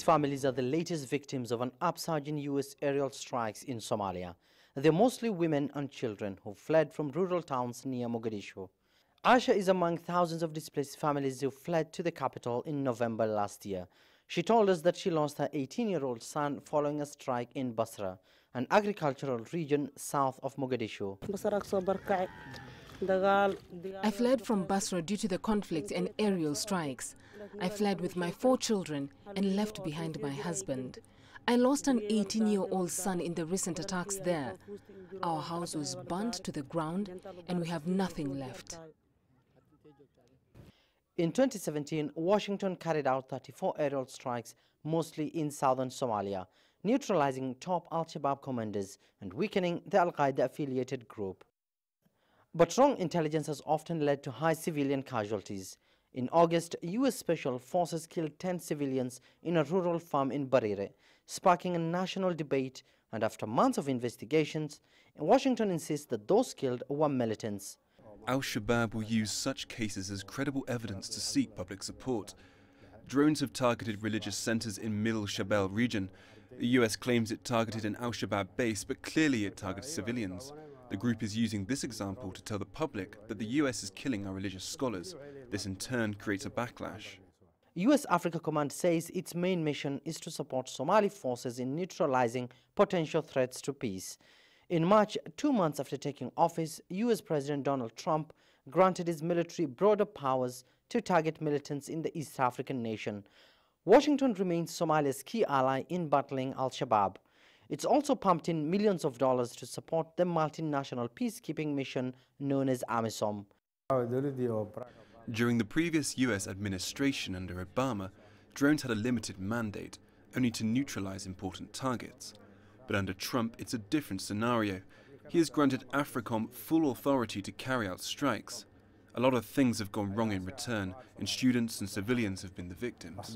families are the latest victims of an upsurge in U.S. aerial strikes in Somalia. They're mostly women and children who fled from rural towns near Mogadishu. Asha is among thousands of displaced families who fled to the capital in November last year. She told us that she lost her 18-year-old son following a strike in Basra, an agricultural region south of Mogadishu. I fled from Basra due to the conflict and aerial strikes. I fled with my 4 children and left behind my husband. I lost an 18-year-old son in the recent attacks there. Our house was burnt to the ground and we have nothing left. In 2017, Washington carried out 34 aerial strikes, mostly in southern Somalia, neutralizing top al-Shabaab commanders and weakening the al-Qaeda-affiliated group. But wrong intelligence has often led to high civilian casualties. In August, U.S. Special Forces killed 10 civilians in a rural farm in Barire, sparking a national debate, and after months of investigations, Washington insists that those killed were militants. Al-Shabaab will use such cases as credible evidence to seek public support. Drones have targeted religious centers in Middle Shabelle region. The U.S. claims it targeted an Al-Shabaab base, but clearly it targeted civilians. The group is using this example to tell the public that the U.S. is killing our religious scholars. This in turn creates a backlash. U.S. Africa Command says its main mission is to support Somali forces in neutralizing potential threats to peace. In March, 2 months after taking office, U.S. President Donald Trump granted his military broader powers to target militants in the East African nation. Washington remains Somalia's key ally in battling al-Shabaab. It's also pumped in millions of dollars to support the multinational peacekeeping mission known as AMISOM. During the previous U.S. administration under Obama, drones had a limited mandate, only to neutralize important targets. But under Trump, it's a different scenario. He has granted AFRICOM full authority to carry out strikes. A lot of things have gone wrong in return, and students and civilians have been the victims.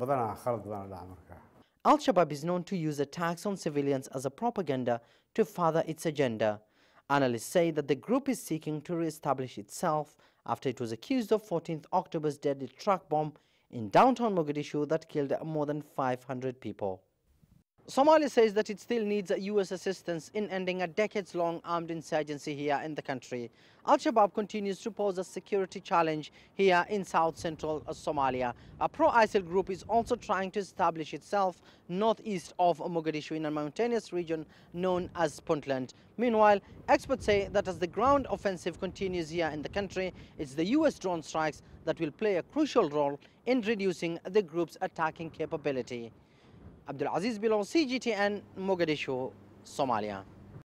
Al-Shabaab is known to use attacks on civilians as a propaganda to further its agenda. Analysts say that the group is seeking to re-establish itself after it was accused of 14th October's deadly truck bomb in downtown Mogadishu that killed more than 500 people. Somalia says that it still needs U.S. assistance in ending a decades-long armed insurgency here in the country. Al-Shabaab continues to pose a security challenge here in south-central Somalia. A pro-ISIL group is also trying to establish itself northeast of Mogadishu in a mountainous region known as Puntland. Meanwhile, experts say that as the ground offensive continues here in the country, it's the U.S. drone strikes that will play a crucial role in reducing the group's attacking capability. Abdulaziz Billow, CGTN, Mogadishu, Somalia.